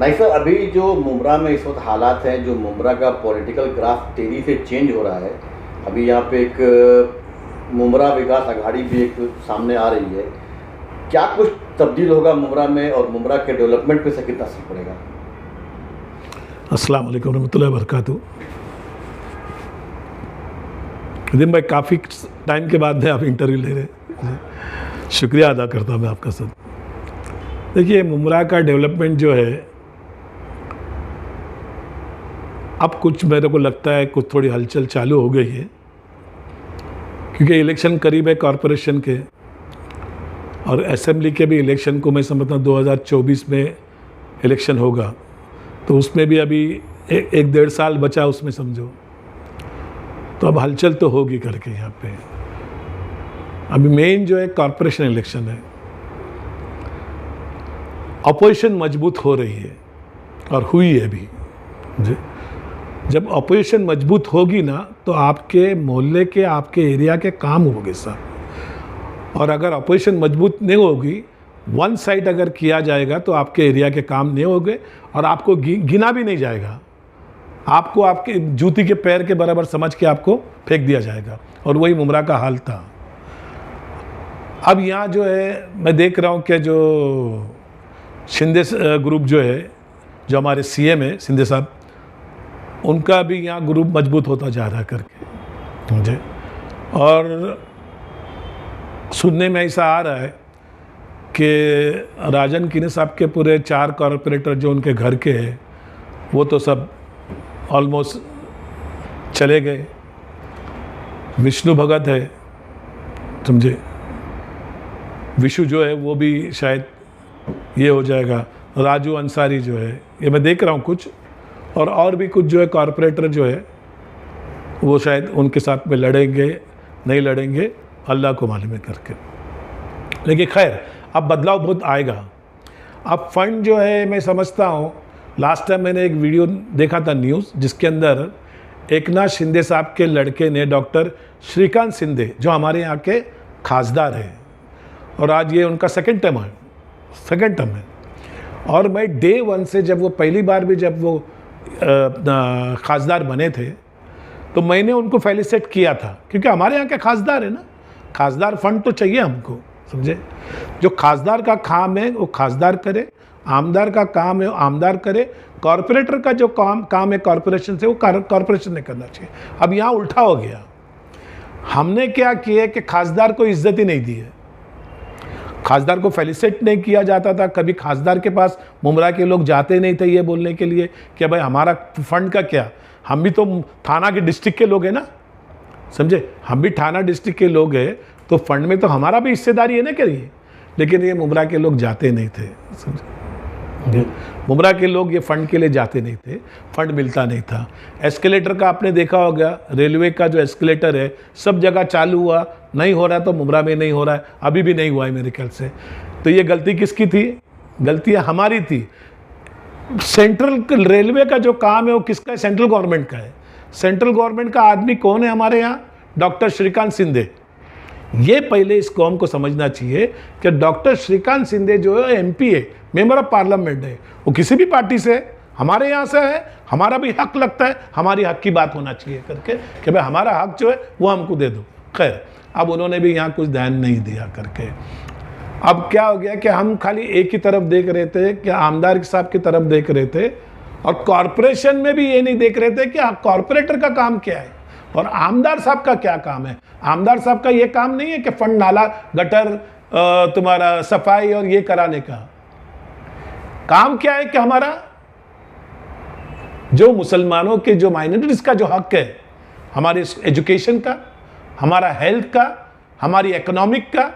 नहीं सर, अभी जो मुमरा में इस वक्त हालात हैं, जो मुमरा का पॉलिटिकल ग्राफ तेज़ी से चेंज हो रहा है, अभी यहाँ पे एक मुमरा विकास अघाड़ी भी एक सामने आ रही है। क्या कुछ तब्दील होगा मुमरा में और मुमरा के डेवलपमेंट पे से कितना असर पड़ेगा? अस्सलाम वालेकुम रहमतुल्लाहि व बरकातहू। दिन भाई, काफ़ी टाइम के बाद में आप इंटरव्यू ले रहे हैं, शुक्रिया अदा करता हूँ मैं आपका सर। देखिए, मुमरा का डेवलपमेंट जो है, अब कुछ मेरे को लगता है कुछ थोड़ी हलचल चालू हो गई है, क्योंकि इलेक्शन करीब है कॉरपोरेशन के, और असेंबली के भी इलेक्शन को मैं समझता हूँ 2024 में इलेक्शन होगा, तो उसमें भी अभी एक डेढ़ साल बचा उसमें समझो, तो अब हलचल तो होगी करके यहाँ पे। अभी मेन जो है कॉरपोरेशन इलेक्शन है, अपोजिशन मजबूत हो रही है और हुई है भी। जब अपोजिशन मजबूत होगी ना, तो आपके मोहल्ले के, आपके एरिया के काम होंगे सब। और अगर अपोजिशन मजबूत नहीं होगी, वन साइड अगर किया जाएगा, तो आपके एरिया के काम नहीं होंगे और आपको गिना भी नहीं जाएगा। आपको आपके जूती के पैर के बराबर समझ के आपको फेंक दिया जाएगा, और वही मुमरा का हाल था। अब यहाँ जो है मैं देख रहा हूँ कि जो शिंदे ग्रुप जो है, जो हमारे सीएम है शिंदे साहब, उनका भी यहाँ ग्रुप मजबूत होता जा रहा है करके मुझे। और सुनने में ऐसा आ रहा है कि राजन किने साहब के पूरे 4 कॉरपोरेटर जो उनके घर के हैं, वो तो सब ऑलमोस्ट चले गए। विष्णु भगत है, समझे, विशु जो है वो भी शायद ये हो जाएगा। राजू अंसारी जो है, ये मैं देख रहा हूँ कुछ, और भी कुछ जो है कॉरपोरेटर जो है, वो शायद उनके साथ में लड़ेंगे नहीं लड़ेंगे, अल्लाह को मालूम है करके। लेकिन खैर, अब बदलाव बहुत आएगा। अब फंड जो है, मैं समझता हूँ, लास्ट टाइम मैंने एक वीडियो देखा था न्यूज़, जिसके अंदर एकनाथ शिंदे साहब के लड़के ने, डॉक्टर श्रीकांत शिंदे, जो हमारे यहाँ के खासदार हैं, और आज ये उनका सेकंड टर्म है। और मैं डे 1 से, जब वो पहली बार भी जब वो खासदार बने थे, तो मैंने उनको फेलिसिट किया था, क्योंकि हमारे यहाँ के खासदार है ना, खासदार फंड तो चाहिए हमको, समझे। जो खासदार का काम है वो खासदार करे, आमदार का काम है वो आमदार करे, कॉरपोरेटर का जो काम है कॉरपोरेशन से, वो कॉरपोरेशन ने करना चाहिए। अब यहाँ उल्टा हो गया। हमने क्या किया कि खासदार को इज्जत ही नहीं दी है, खासदार को फेलिसिट नहीं किया जाता था। कभी खासदार के पास मुमरा के लोग जाते नहीं थे ये बोलने के लिए कि भाई हमारा फंड का क्या, हम भी तो थाना के डिस्ट्रिक्ट के लोग हैं ना, समझे, हम भी थाना डिस्ट्रिक्ट के लोग हैं, तो फंड में तो हमारा भी हिस्सेदारी है ना करिए। लेकिन ये मुमरा के लोग जाते नहीं थे, समझे, मुमरा के लोग ये फंड के लिए जाते नहीं थे, फंड मिलता नहीं था। एस्केलेटर का आपने देखा होगा, रेलवे का जो एस्केलेटर है सब जगह चालू हुआ, नहीं हो रहा, तो मुमरा में नहीं हो रहा है, अभी भी नहीं हुआ है मेरे ख्याल से। तो ये गलती किसकी थी? गलती हमारी थी। सेंट्रल रेलवे का जो काम है वो किसका है? सेंट्रल गवर्नमेंट का है। सेंट्रल गवर्नमेंट का आदमी कौन है हमारे यहाँ? डॉक्टर श्रीकांत शिंदे। ये पहले इस कौम को समझना चाहिए कि डॉक्टर श्रीकांत शिंदे जो है एमपी है, मेंबर ऑफ पार्लियामेंट है, वो किसी भी पार्टी से है, हमारे यहाँ से है, हमारा भी हक लगता है, हमारी हक की बात होना चाहिए करके कि भाई हमारा हक जो है वो हमको दे दो। खैर, अब उन्होंने भी यहाँ कुछ ध्यान नहीं दिया करके। अब क्या हो गया कि हम खाली एक ही तरफ देख रहे थे कि आमदार साहब की तरफ देख रहे थे, और कॉरपोरेशन में भी ये नहीं देख रहे थे कि कॉरपोरेटर का काम क्या है और आमदार साहब का क्या काम है। आमदार साहब का ये काम नहीं है कि फंड, नाला, गटर, तुम्हारा सफाई और ये कराने का काम क्या है कि हमारा जो मुसलमानों के, जो माइनॉरिटीज का जो हक है, हमारे एजुकेशन का, हमारा हेल्थ का, हमारी इकोनॉमिक का,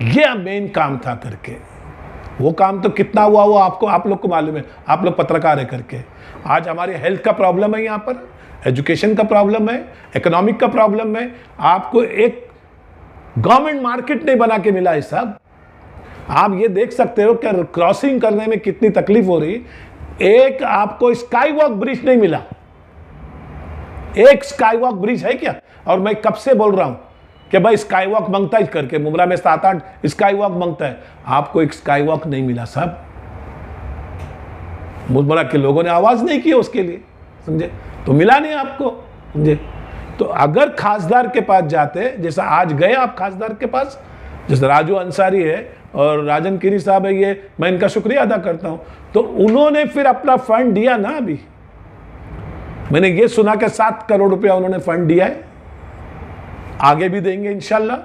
ये मेन काम था करके। वो काम तो कितना हुआ वो आपको, आप लोग को मालूम है, आप लोग पत्रकार है करके। आज हमारे हेल्थ का प्रॉब्लम है यहाँ पर, एजुकेशन का प्रॉब्लम है, इकोनॉमिक का प्रॉब्लम है। आपको एक गवर्नमेंट मार्केट नहीं बना के मिला है साहब। आप ये देख सकते हो कि क्रॉसिंग करने में कितनी तकलीफ हो रही। एक आपको स्काई वॉक ब्रिज नहीं मिला, एक स्काई वॉक ब्रिज है क्या? और मैं कब से बोल रहा हूं कि भाई स्काई वॉक मांगता है करके, मुमरा में 7-8 स्काई वॉक मांगता है, आपको एक स्काई वॉक नहीं मिला साहब। मुमरा के लोगों ने आवाज़ नहीं की उसके लिए, समझे, तो मिला नहीं आपको, समझे। तो अगर खासदार के पास जाते, जैसा आज गए आप खासदार के पास, जैसे राजू अंसारी है और राजन किरी साहब है, ये मैं इनका शुक्रिया अदा करता हूँ, तो उन्होंने फिर अपना फंड दिया ना। अभी मैंने ये सुना कि 7 करोड़ रुपया उन्होंने फंड दिया है, आगे भी देंगे इंशाल्लाह।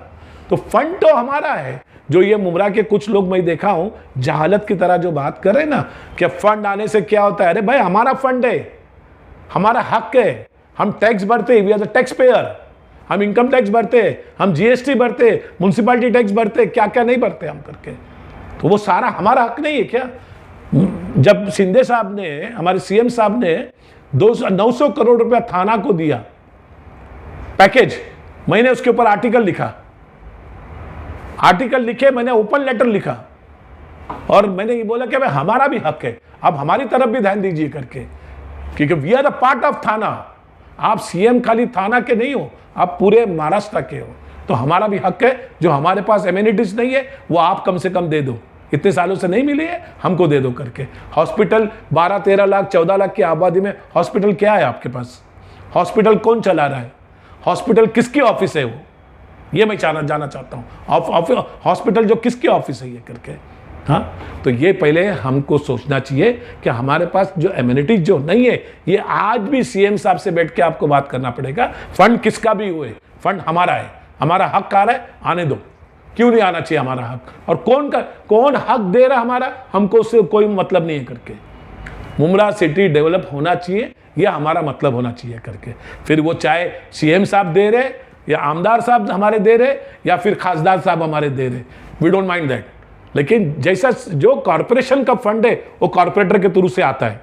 तो फंड तो हमारा है। जो ये मुमरा के कुछ लोग मैं देखा हूं जहालत की तरह जो बात कर रहे हैं ना कि फंड आने से क्या होता है, अरे भाई हमारा फंड है, हमारा हक है, हम टैक्स भरते, we are the tax payer, हम इनकम टैक्स भरते, हम जीएसटी भरते, म्यूनसिपालिटी टैक्स भरते, क्या क्या नहीं भरते हम करके, तो वो सारा हमारा हक नहीं है क्या? जब शिंदे साहब ने, हमारे सीएम साहब ने 900 करोड़ रुपया थाना को दिया पैकेज, मैंने उसके ऊपर आर्टिकल लिखे, मैंने ओपन लेटर लिखा और मैंने ये बोला कि भाई हमारा भी हक है, अब हमारी तरफ भी ध्यान दीजिए करके, क्योंकि we are the part of Thana. आप सीएम खाली थाना के नहीं हो, आप पूरे महाराष्ट्र के हो, तो हमारा भी हक है। जो हमारे पास एमिनिटीज नहीं है वो आप कम से कम दे दो, इतने सालों से नहीं मिली है, हमको दे दो करके। हॉस्पिटल 12-13 लाख 14 लाख की आबादी में हॉस्पिटल क्या है आपके पास? हॉस्पिटल कौन चला रहा है? हॉस्पिटल किसकी ऑफिस है वो, ये मैं जानना चाहता हूँ। हॉस्पिटल जो किसकी ऑफिस है ये करके, हाँ, तो ये पहले हमको सोचना चाहिए कि हमारे पास जो एमिनिटीज जो नहीं है, ये आज भी सीएम साहब से बैठ के आपको बात करना पड़ेगा। फंड किसका भी हुए, फंड हमारा है, हमारा हक आ रहा है, आने दो, क्यों नहीं आना चाहिए हमारा हक? और कौन हक दे रहा हमारा, हमको उससे कोई मतलब नहीं है करके। मुमरा सिटी डेवलप होना चाहिए, यह हमारा मतलब होना चाहिए करके। फिर वो चाहे सीएम साहब दे रहे या आमदार साहब हमारे दे रहे या फिर खासदार साहब हमारे दे रहे, वी डोंट माइंड दैट। लेकिन जैसा जो कॉरपोरेशन का फंड है वो कॉरपोरेटर के थ्रू से आता है,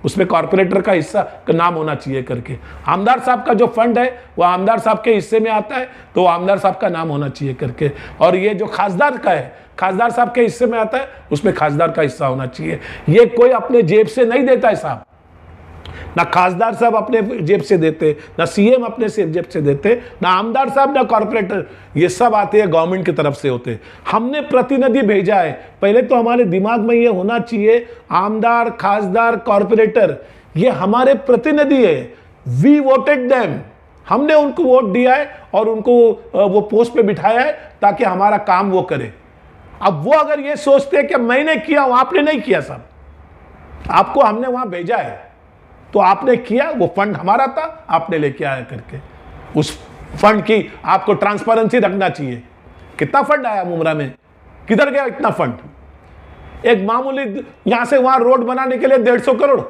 उसमें कॉरपोरेटर का हिस्सा का नाम होना चाहिए करके। आमदार साहब का जो फंड है वो आमदार साहब के हिस्से में आता है, तो आमदार साहब का नाम होना चाहिए करके। और ये जो खासदार का है, खासदार साहब के हिस्से में आता है, उसमें खासदार का हिस्सा होना चाहिए। ये कोई अपने जेब से नहीं देता है साहब, ना खासदार साहब अपने जेब से देते, ना सीएम अपने जेब से देते, ना आमदार साहब, ना कॉरपोरेटर, ये सब आते हैं गवर्नमेंट की तरफ से होते। हमने प्रतिनिधि भेजा है, पहले तो हमारे दिमाग में ये होना चाहिए, आमदार, खासदार, कॉरपोरेटर ये हमारे प्रतिनिधि है, वी वोटेड देम, हमने उनको वोट दिया है और उनको वो पोस्ट पे बिठाया है ताकि हमारा काम वो करे। अब वो अगर ये सोचते हैं कि मैंने किया, आपने नहीं किया साहब, आपको हमने वहां भेजा है तो आपने किया, वो फंड हमारा था, आपने लेके आया करके। उस फंड की आपको ट्रांसपेरेंसी रखना चाहिए। कितना फंड आया मुमरा में, किधर गया इतना फंड? एक मामूली यहां से वहां रोड बनाने के लिए 150 करोड़,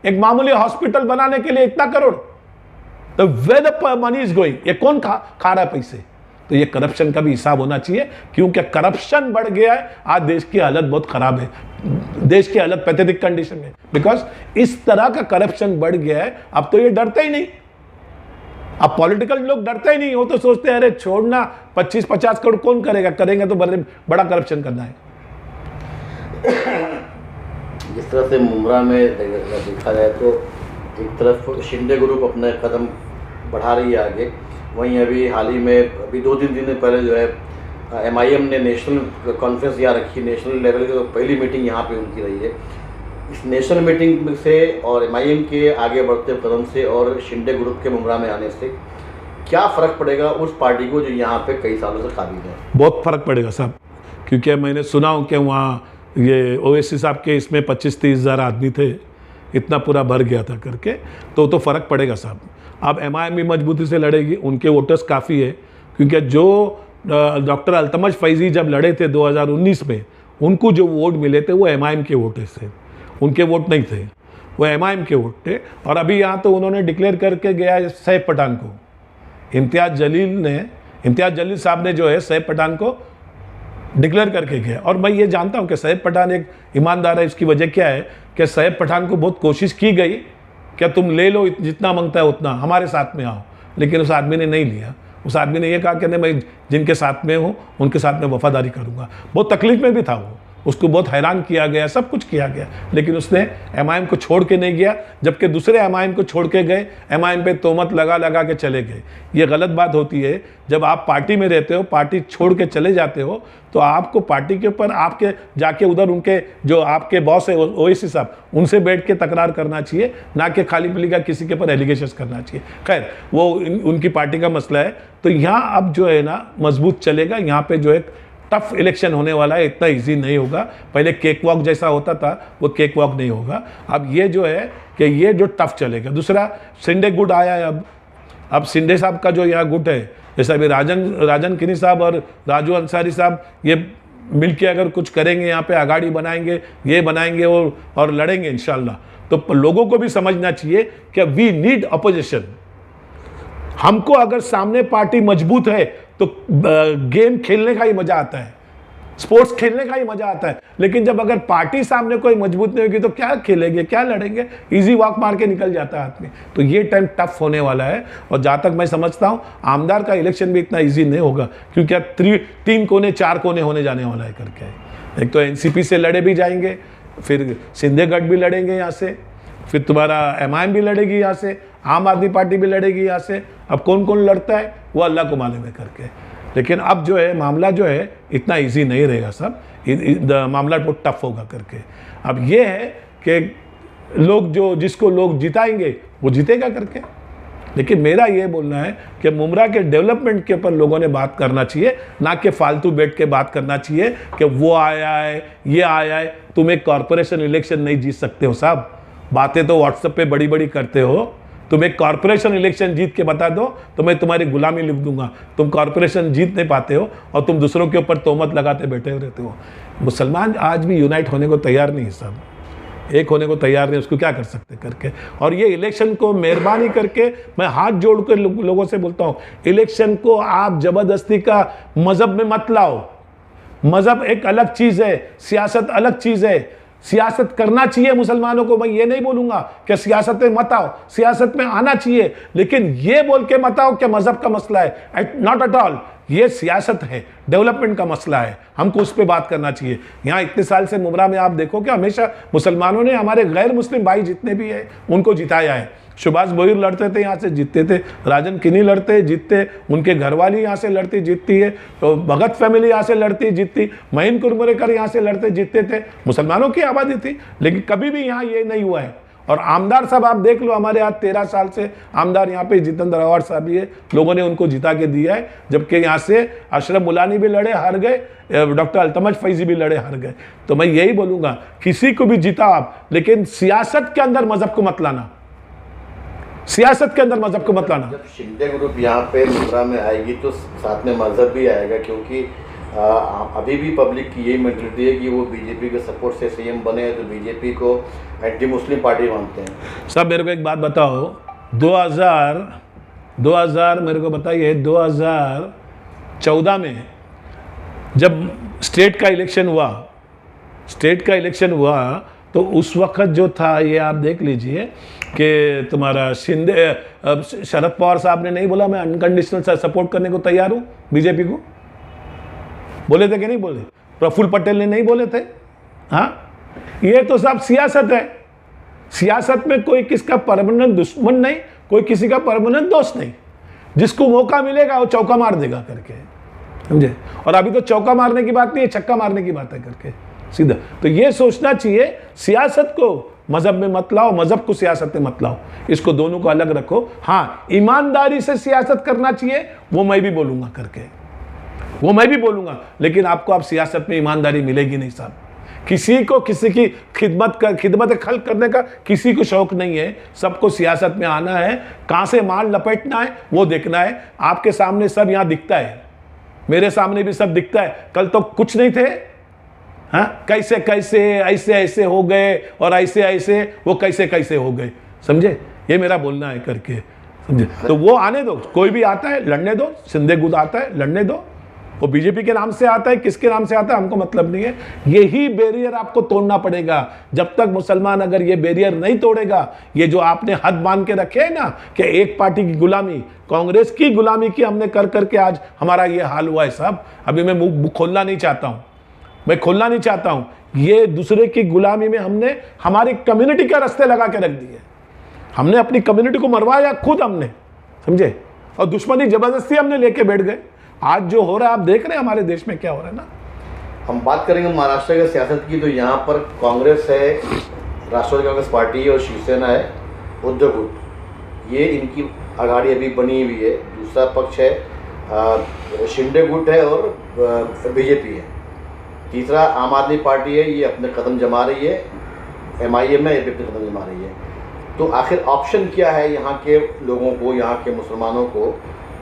एक मामूली हॉस्पिटल बनाने के लिए इतना करोड़, तो where the money is going? ये कौन खा रहा है पैसे? तो ये करप्शन का भी हिसाब होना चाहिए, क्योंकि करप्शन बढ़ गया है। आज देश की हालत बहुत खराब है, देश की हालत पैथेटिक कंडीशन में, बिकॉज इस तरह का करप्शन बढ़ गया है। अब तो ये डरते ही नहीं, अब पॉलिटिकल लोग डरते ही नहीं, वो तो सोचते हैं अरे छोड़ना, 25-50 करोड़ कौन करेगा, करेंगे तो बड़ा करप्शन करना है। जिस तरह से मुमरा में देखा जाए तो एक तरफ शिंदे ग्रुप अपने कदम बढ़ा रही है आगे, वहीं अभी हाल ही में अभी 2-3 दिन पहले जो है एमआईएम ने नेशनल कॉन्फ्रेंस यहाँ रखी, नेशनल लेवल की तो पहली मीटिंग यहाँ पे उनकी रही है। इस नेशनल मीटिंग से और एमआईएम के आगे बढ़ते कदम से और शिंदे ग्रुप के मुमरा में आने से क्या फ़र्क पड़ेगा उस पार्टी को जो यहाँ पे कई सालों से काबिज है? बहुत फ़र्क पड़ेगा साहब, क्योंकि मैंने सुना हूँ कि वहाँ ये ओवैसी साहब के इसमें 25-30 हज़ार आदमी थे, इतना पूरा भर गया था करके, तो फ़र्क पड़ेगा साहब। अब एमआईएम भी मजबूती से लड़ेगी, उनके वोटर्स काफ़ी है, क्योंकि जो डॉक्टर अल्तमज फैज़ी जब लड़े थे 2019 में, उनको जो वोट मिले थे वो एमआईएम के वोटर्स थे, उनके वोट नहीं थे, वो एमआईएम के वोट थे। और अभी यहाँ तो उन्होंने डिक्लेयर करके गया है सैफ पठान को, इम्तियाज़ जलील साहब ने जो है सैफ पठान को डिक्लेयर करके गया। और मैं ये जानता हूँ कि सैफ पठान एक ईमानदार है। इसकी वजह क्या है कि सैफ पठान को बहुत कोशिश की गई, क्या तुम ले लो, जितना मांगता है उतना, हमारे साथ में आओ, लेकिन उस आदमी ने नहीं लिया। उस आदमी ने ये कहा कि नहीं, मैं जिनके साथ में हूँ उनके साथ में वफादारी करूँगा। बहुत तकलीफ में भी था वो, उसको बहुत हैरान किया गया, सब कुछ किया गया, लेकिन उसने एमआईएम को छोड़ के नहीं गया, जबकि दूसरे एमआईएम को छोड़ के गए, एमआईएम पे तोहमत लगा लगा के चले गए। ये गलत बात होती है। जब आप पार्टी में रहते हो, पार्टी छोड़ के चले जाते हो, तो आपको पार्टी के ऊपर आपके जाके उधर उनके जो आपके बॉस है ओवैसी साहब, उनसे बैठ के तकरार करना चाहिए, ना कि खाली पीली का किसी के ऊपर एलिगेशन करना चाहिए। खैर वो उनकी पार्टी का मसला है। तो यहाँ अब जो है ना मजबूत चलेगा, यहाँ पे जो एक टफ इलेक्शन होने वाला है, इतना इजी नहीं होगा। पहले केक वॉक जैसा होता था, वो केक वॉक नहीं होगा। अब ये जो है कि ये जो टफ चलेगा। दूसरा, शिंदे गुट आया है। अब शिंदे साहब का जो यहाँ गुट है, जैसा अभी राजन किनी साहब और राजू अंसारी साहब ये मिलके अगर कुछ करेंगे, यहाँ पे आगाड़ी बनाएंगे, ये बनाएंगे और लड़ेंगे इंशाल्लाह, तो लोगों को भी समझना चाहिए कि वी नीड अपोजिशन। हमको अगर सामने पार्टी मजबूत है तो गेम खेलने का ही मजा आता है, स्पोर्ट्स खेलने का ही मजा आता है। लेकिन जब अगर पार्टी सामने कोई मजबूत नहीं होगी तो क्या खेलेंगे, क्या लड़ेंगे, इजी वॉक मार के निकल जाता है आदमी। तो ये टाइम टफ होने वाला है। और जहाँ तक मैं समझता हूँ आमदार का इलेक्शन भी इतना इजी नहीं होगा, क्योंकि अब 3 कोने 4 कोने होने जाने वाला है करके। एक तो एनसीपी से लड़े भी जाएंगे, फिर सिंधे गढ़ भी लड़ेंगे यहाँ से, फिर तुम्हारा एमआईएम भी लड़ेगी यहाँ से, आम आदमी पार्टी भी लड़ेगी यहाँ से। अब कौन कौन लड़ता है वो अल्लाह को मालूम है करके। लेकिन अब जो है मामला जो है इतना इजी नहीं रहेगा सब, मामला बहुत टफ होगा करके। अब ये है कि लोग जिसको लोग जिताएंगे वो जीतेगा करके। लेकिन मेरा ये बोलना है कि मुमरा के डेवलपमेंट के ऊपर लोगों ने बात करना चाहिए, ना कि फालतू बैठ के बात करना चाहिए कि वो आया है, ये आया है। तुम एक कॉरपोरेशन इलेक्शन नहीं जीत सकते हो साहब। बातें तो व्हाट्सएप पे बड़ी बड़ी करते हो। तुम एक कॉरपोरेशन इलेक्शन जीत के बता दो तो मैं तुम्हारी गुलामी लिख दूंगा। तुम कॉरपोरेशन जीत नहीं पाते हो और तुम दूसरों के ऊपर तोहमत लगाते बैठे रहते हो। मुसलमान आज भी यूनाइट होने को तैयार नहीं है साहब, एक होने को तैयार नहीं, उसको क्या कर सकते करके। और ये इलेक्शन को मेहरबानी करके मैं हाथ जोड़ कर लोगों से बोलता हूँ, इलेक्शन को आप जबरदस्ती का मजहब में मत लाओ। मजहब एक अलग चीज़ है, सियासत अलग चीज़ है। सियासत करना चाहिए मुसलमानों को, मैं ये नहीं बोलूंगा कि सियासत में मत आओ, सियासत में आना चाहिए, लेकिन ये बोल के मत आओ कि मजहब का मसला है। नॉट एट ऑल, ये सियासत है, डेवलपमेंट का मसला है, हमको उस पर बात करना चाहिए। यहाँ इतने साल से मुमरा में आप देखो कि हमेशा मुसलमानों ने हमारे गैर मुस्लिम भाई जितने भी हैं उनको जिताया है। सुभाष बोहिर लड़ते थे, यहाँ से जीतते थे। राजन किनी लड़ते जीतते, उनके घरवाली यहाँ से लड़ती जीतती है। तो भगत फैमिली यहाँ से लड़ती जीतती, महीन कुरमुरेकर यहाँ से लड़ते जीतते थे। मुसलमानों की आबादी थी, लेकिन कभी भी यहाँ ये नहीं हुआ है। और आमदार साहब आप देख लो, हमारे यहाँ 13 साल से आमदार यहाँ पे जितेंद्र अवार्ड साहब भी है, लोगों ने उनको जिता के दिया है। जबकि यहाँ से अशरफ मुलानी भी लड़े हार गए, डॉक्टर अल्तमज फैजी भी लड़े हार गए। तो मैं यही बोलूँगा, किसी को भी जीता आप, लेकिन सियासत के अंदर मजहब को मत लाना, सियासत के अंदर मजहब को मत लाना। जब शिंदे ग्रुप यहाँ पे मुमरा में आएगी तो साथ में मजहब भी आएगा, क्योंकि अभी भी पब्लिक की यही मेंटलिटी है कि वो बीजेपी के सपोर्ट से सीएम बने, तो बीजेपी को एंटी मुस्लिम पार्टी मानते हैं। सब मेरे को एक बात बताओ, 2000 मेरे को बताइए, 2014 में जब स्टेट का इलेक्शन हुआ तो उस वक्त जो था, ये आप देख लीजिए कि तुम्हारा शरद पवार साहब ने नहीं बोला मैं अनकंडीशनल सपोर्ट करने को तैयार हूँ बीजेपी को, बोले थे कि नहीं बोले? प्रफुल्ल पटेल ने नहीं बोले थे? हाँ, ये तो सब सियासत है। सियासत में कोई किसका परमानेंट दुश्मन नहीं, कोई किसी का परमानेंट दोस्त नहीं। जिसको मौका मिलेगा वो चौका मार देगा करके, समझे? और अभी तो चौका मारने की बात नहीं है, छक्का मारने की बात है करके सीधा। तो ये सोचना चाहिए, सियासत को मजहब में मत लाओ, मजहब को सियासत में मत लाओ, इसको दोनों को अलग रखो। हाँ, ईमानदारी से सियासत करना चाहिए, वो मैं भी बोलूंगा करके, वो मैं भी बोलूंगा। लेकिन आपको अब सियासत में ईमानदारी मिलेगी नहीं साहब। किसी को किसी की खिदमत खल्क करने का किसी को शौक नहीं है। सबको सियासत में आना है, कहां से माल लपेटना है वो देखना है। आपके सामने सब यहाँ दिखता है, मेरे सामने भी सब दिखता है। कल तो कुछ नहीं थे, हाँ, कैसे कैसे ऐसे ऐसे हो गए और ऐसे ऐसे वो कैसे कैसे हो गए, समझे? ये मेरा बोलना है करके, समझे? तो वो आने दो, कोई भी आता है लड़ने दो। शिंदे गुट आता है, लड़ने दो। वो बीजेपी के नाम से आता है, किसके नाम से आता है हमको मतलब नहीं है। यही बैरियर आपको तोड़ना पड़ेगा। जब तक मुसलमान अगर ये बैरियर नहीं तोड़ेगा, ये जो आपने हद बांध के रखे है ना कि एक पार्टी की गुलामी, कांग्रेस की गुलामी की हमने कर करके आज हमारा ये हाल हुआ है साहब। अभी मैं मुंह खोलना नहीं चाहता हूँ, मैं खोलना नहीं चाहता हूं, ये दूसरे की गुलामी में हमने हमारी कम्युनिटी के रास्ते लगा के रख दिए। हमने अपनी कम्युनिटी को मरवाया खुद हमने, समझे, और दुश्मनी जबरदस्ती हमने लेके बैठ गए। आज जो हो रहा है आप देख रहे हैं हमारे देश में क्या हो रहा है ना। हम बात करेंगे महाराष्ट्र की सियासत की, तो यहाँ पर कांग्रेस है, राष्ट्रवादी कांग्रेस पार्टी और शिवसेना है, उद्धव गुट, ये इनकी आघाड़ी अभी बनी हुई है। दूसरा पक्ष है शिंदे गुट है और बीजेपी है। तीसरा आम आदमी पार्टी है, ये अपने कदम जमा रही है। MIM है, ये भी अपने कदम जमा रही है। तो आखिर ऑप्शन क्या है यहाँ के लोगों को, यहाँ के मुसलमानों को?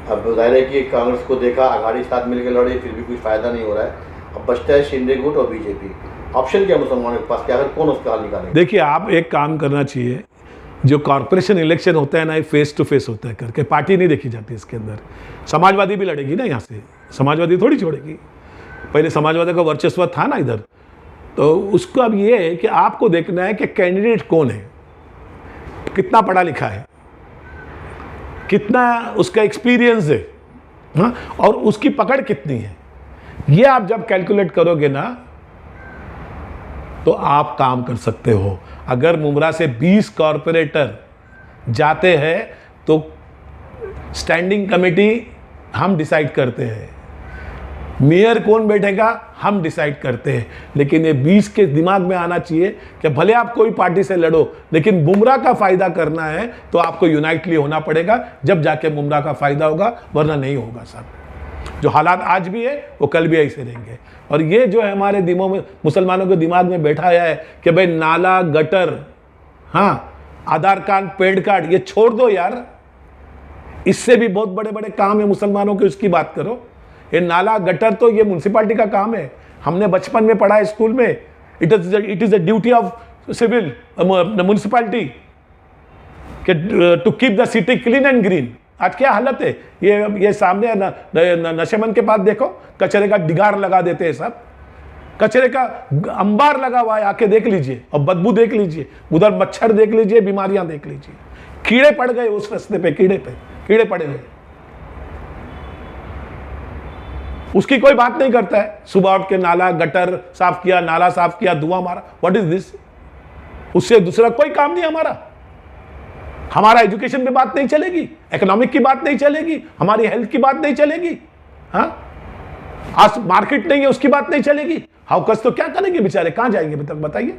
अब जाहिर है कि कांग्रेस को देखा, आघाड़ी साथ मिलकर लड़े, फिर भी कोई फ़ायदा नहीं हो रहा है। अब बचता है शिंदे गुट और बीजेपी। ऑप्शन क्या मुसलमानों के पास, क्या आखिर कौन उसका हल निकालेगा? देखिए, आप एक काम करना चाहिए, जो कॉर्पोरेशन इलेक्शन होता है ना, ये फेस टू फेस होता है करके, पार्टी नहीं देखी जाती इसके अंदर। समाजवादी भी लड़ेगी ना यहाँ से, समाजवादी थोड़ी छोड़ेगी। पहले समाजवादी का वर्चस्व था ना इधर, तो उसको अब ये है कि आपको देखना है कि कैंडिडेट कौन है, कितना पढ़ा लिखा है, कितना उसका एक्सपीरियंस है, हाँ, और उसकी पकड़ कितनी है। ये आप जब कैलकुलेट करोगे ना तो आप काम कर सकते हो। अगर मुमरा से 20 कॉरपोरेटर जाते हैं तो स्टैंडिंग कमेटी हम डिसाइड करते हैं, मेयर कौन बैठेगा हम डिसाइड करते हैं। लेकिन ये 20 के दिमाग में आना चाहिए कि भले आप कोई पार्टी से लड़ो, लेकिन बुमराह का फायदा करना है तो आपको यूनाइटली होना पड़ेगा, जब जाके बुमराह का फायदा होगा, वरना नहीं होगा साहब। जो हालात आज भी है वो कल भी ऐसे रहेंगे। और ये जो है हमारे दिमाग में, मुसलमानों के दिमाग में बैठा आया है कि भाई नाला, गटर, हाँ, आधार कार्ड, पैन कार्ड, ये छोड़ दो यार। इससे भी बहुत बड़े बड़े काम है मुसलमानों के, उसकी बात करो। ये नाला, गटर तो ये म्यूनसिपालिटी का काम है। हमने बचपन में पढ़ा है स्कूल में, it is the duty of civil municipality to keep the city clean and green. आज क्या हालत है, ये सामने नशेमन के पास देखो, कचरे का डिगार लगा देते हैं सब, कचरे का अंबार लगा हुआ है, आके देख लीजिए, और बदबू देख लीजिए, उधर मच्छर देख लीजिए, बीमारियां देख लीजिए, कीड़े पड़ गए उस रास्ते पे, कीड़े पड़े हुए। उसकी कोई बात नहीं करता है। सुबह उठ के नाला, गटर साफ किया, नाला साफ किया, धुआं मारा, व्हाट इज दिस? उससे दूसरा कोई काम नहीं हमारा। हमारा एजुकेशन पे बात नहीं चलेगी, इकोनॉमिक की बात नहीं चलेगी, हमारी हेल्थ की बात नहीं चलेगी, हाँ, आज मार्केट नहीं है उसकी बात नहीं चलेगी। हाउकर्स तो क्या करेंगे बेचारे, कहां जाएंगे बताइए?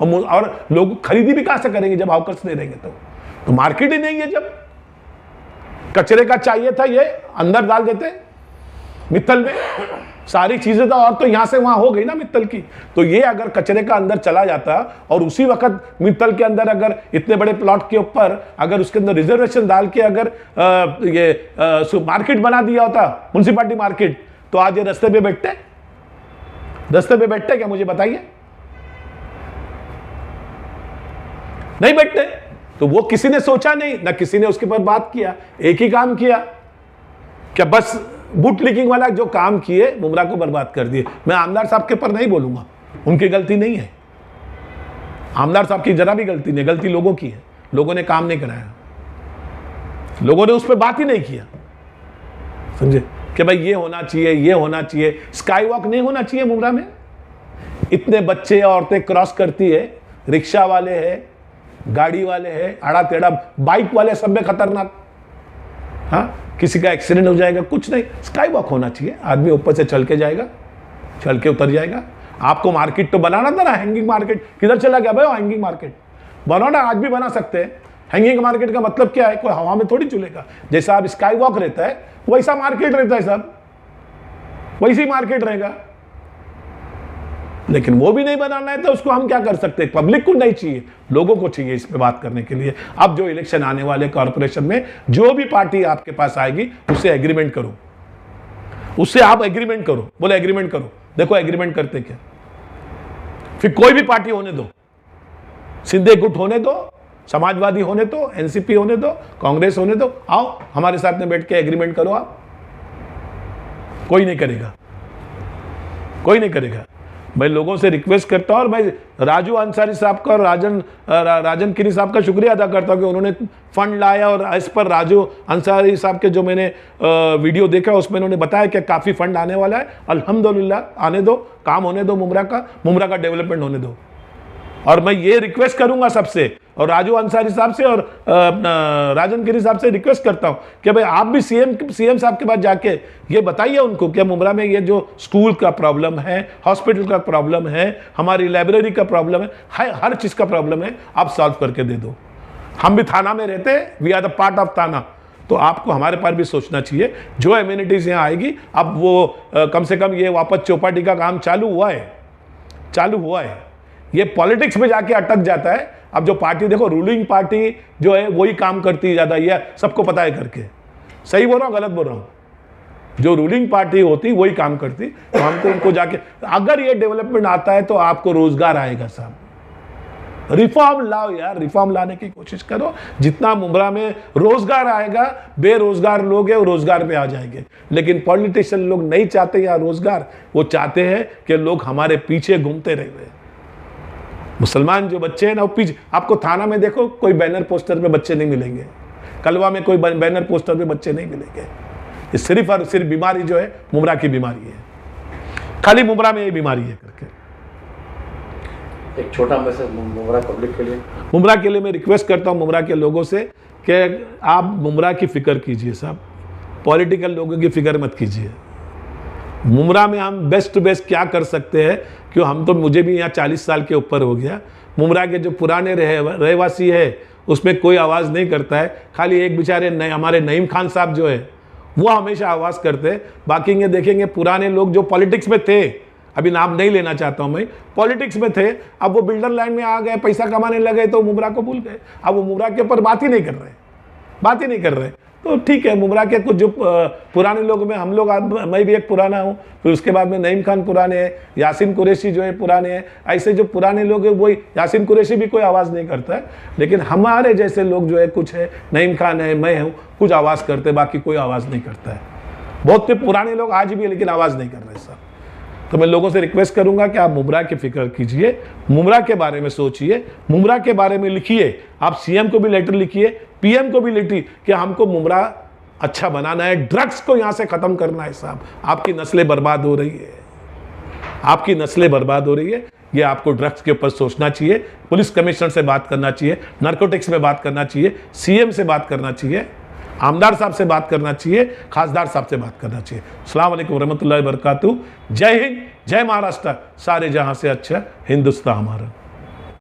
और लोग खरीदी भी कहां से करेंगे जब हाउकर्स नहीं रहेंगे? तो मार्केट ही नहीं है। जब कचरे का चाहिए था, ये अंदर डाल देते मित्तल में, सारी चीजें तो, और तो यहां से वहां हो गई ना मित्तल की। तो ये अगर कचरे का अंदर चला जाता और उसी वक्त मित्तल के अंदर अगर इतने बड़े प्लॉट के ऊपर अगर उसके अंदर रिजर्वेशन डाल के अगर मार्केट बना दिया होता, म्युनिसिपैलिटी मार्केट, तो आज ये रास्ते पे बैठते क्या? मुझे बताइए, नहीं बैठते। तो वो किसी ने सोचा नहीं, ना किसी ने उसके ऊपर बात किया। एक ही काम किया, क्या बस बूट लीकिंग वाला जो काम किए, बुमराह को बर्बाद कर दिए। मैं आमदार साहब के ऊपर नहीं बोलूंगा, उनकी गलती नहीं है, आमदार साहब की जरा भी गलती नहीं, गलती लोगों की है। लोगों ने काम नहीं कराया, लोगों ने उस पर बात ही नहीं किया, समझे, कि भाई ये होना चाहिए, ये होना चाहिए। स्काई वॉक नहीं होना चाहिए बुमराह में। इतने बच्चे औरतें क्रॉस करती है, रिक्शा वाले हैं, गाड़ी वाले हैं, आड़ा टेढ़ा, बाइक वाले सब में खतरनाक, हाँ, किसी का एक्सीडेंट हो जाएगा, कुछ नहीं। स्काई वॉक होना चाहिए, आदमी ऊपर से चल के जाएगा, चल के उतर जाएगा। आपको मार्केट तो बनाना था ना, हैंगिंग मार्केट किधर चला गया भाई? हैंगिंग मार्केट बनाना, आज भी बना सकते हैं। हैंगिंग मार्केट का मतलब क्या है? कोई हवा में थोड़ी चलेगा। जैसा आप स्काई वॉक रहता है वैसा मार्केट रहता है सब, वैसी मार्केट रहेगा। लेकिन वो भी नहीं बनाना है तो उसको हम क्या कर सकते हैं? पब्लिक को नहीं चाहिए, लोगों को चाहिए इस पे बात करने के लिए। अब जो इलेक्शन आने वाले कॉर्पोरेशन में जो भी पार्टी आपके पास आएगी उससे एग्रीमेंट करो, उससे आप एग्रीमेंट करो। बोले एग्रीमेंट करो, देखो एग्रीमेंट करते क्या। फिर कोई भी पार्टी होने दो, शिंदे गुट होने दो, समाजवादी होने दो, एनसीपी होने दो, कांग्रेस होने दो, आओ हमारे साथ में बैठ के एग्रीमेंट करो। आप कोई नहीं करेगा, कोई नहीं करेगा। मैं लोगों से रिक्वेस्ट करता हूँ, और मैं राजू अंसारी साहब का और राजन किनी साहब का शुक्रिया अदा करता हूँ कि उन्होंने फंड लाया, और इस पर राजू अंसारी साहब के जो मैंने वीडियो देखा उसमें उन्होंने बताया कि काफ़ी फंड आने वाला है। अल्हम्दुलिल्लाह, आने दो, काम होने दो, मुमरा का डेवलपमेंट होने दो। और मैं ये रिक्वेस्ट करूंगा सबसे, और राजू अंसारी साहब से और राजन गिरी साहब से रिक्वेस्ट करता हूं कि भाई आप भी सीएम साहब के पास जाके ये बताइए उनको कि मुमरा में ये जो स्कूल का प्रॉब्लम है, हॉस्पिटल का प्रॉब्लम है, हमारी लाइब्रेरी का प्रॉब्लम है, हर चीज़ का प्रॉब्लम है, आप सॉल्व करके दे दो। हम भी थाना में रहते हैं, we are the part of Thana, तो आपको हमारे पास भी सोचना चाहिए। जो एम्यूनिटीज़ यहाँ आएगी, अब वो कम से कम ये वापस चौपाटी का काम चालू हुआ है। ये पॉलिटिक्स में जाके अटक जाता है। अब जो पार्टी देखो, रूलिंग पार्टी जो है वही काम करती है ज़्यादा, ये सबको पता है करके। सही बोल रहा हूँ, गलत बोल रहा हूँ? जो रूलिंग पार्टी होती वही काम करती। तो हमको उनको जाके, अगर ये डेवलपमेंट आता है तो आपको रोजगार आएगा साहब। रिफॉर्म लाओ यार, रिफॉर्म लाने की कोशिश करो। जितना मुमरा में रोजगार आएगा, बेरोजगार लोग हैं वो रोजगार पे आ जाएंगे। लेकिन पॉलिटिशियन लोग नहीं चाहते यार रोजगार, वो चाहते हैं कि लोग हमारे पीछे घूमते रहे। मुसलमान जो बच्चे हैं ना, वो पीछे, आपको थाना में देखो कोई बैनर पोस्टर पे बच्चे नहीं मिलेंगे, कलवा में कोई बैनर पोस्टर पे बच्चे नहीं मिलेंगे। ये सिर्फ और सिर्फ बीमारी जो है मुमरा की बीमारी है, खाली मुमरा में ये बीमारी है करके। एक छोटा मैसेज मुमरा पब्लिक के लिए, मुमरा के लिए मैं रिक्वेस्ट करता हूँ मुमरा के लोगों से कि आप मुमरा की फिक्र कीजिए साहब, पॉलिटिकल लोगों की फिक्र मत कीजिए। मुमरा में हम बेस्ट टू बेस्ट क्या कर सकते हैं, क्यों हम तो, मुझे भी यहाँ 40 साल के ऊपर हो गया। मुमरा के जो पुराने रहवासी है उसमें कोई आवाज़ नहीं करता है, खाली एक बेचारे हमारे नईम खान साहब जो है वो हमेशा आवाज़ करते हैं। बाकी ये देखेंगे पुराने लोग जो पॉलिटिक्स में थे, अभी नाम नहीं लेना चाहता हूँ मैं, पॉलिटिक्स में थे, अब वो बिल्डर लाइन में आ गए, पैसा कमाने लगे तो मुमरा को भूल गए। अब वो मुमरा के ऊपर बात ही नहीं कर रहे। तो ठीक है, मुमरा के कुछ जो पुराने लोग में हम लोग, मैं भी एक पुराना हूँ, फिर उसके बाद में नईम खान पुराने हैं, यासीन कुरैशी जो है पुराने हैं। ऐसे जो पुराने लोग हैं वही, यासीन कुरैशी भी कोई आवाज़ नहीं करता है, लेकिन हमारे जैसे लोग जो है कुछ है, नईम खान है, मैं हूँ, कुछ आवाज़ करते, बाकी कोई आवाज़ नहीं करता है। बहुत से पुराने लोग आज भी है लेकिन आवाज़ नहीं कर रहे सर। तो मैं लोगों से रिक्वेस्ट करूंगा कि आप मुमरा की फिक्र कीजिए, मुमरा के बारे में सोचिए, मुमरा के बारे में लिखिए। आप सीएम को भी लेटर लिखिए, पीएम को भी लिखिए कि हमको मुमरा अच्छा बनाना है, ड्रग्स को यहाँ से ख़त्म करना है साहब। आपकी नस्लें बर्बाद हो रही है, ये आपको ड्रग्स के ऊपर सोचना चाहिए। पुलिस कमिश्नर से बात करना चाहिए, नारकोटिक्स में बात करना चाहिए, सीएम से बात करना चाहिए, आमदार साहब से बात करना चाहिए, खासदार साहब से बात करना चाहिए। अस्सलाम वालेकुम रहमतुल्लाहि व बरकातहू। जय हिंद, जय महाराष्ट्र, सारे जहां से अच्छा हिंदुस्तान हमारा।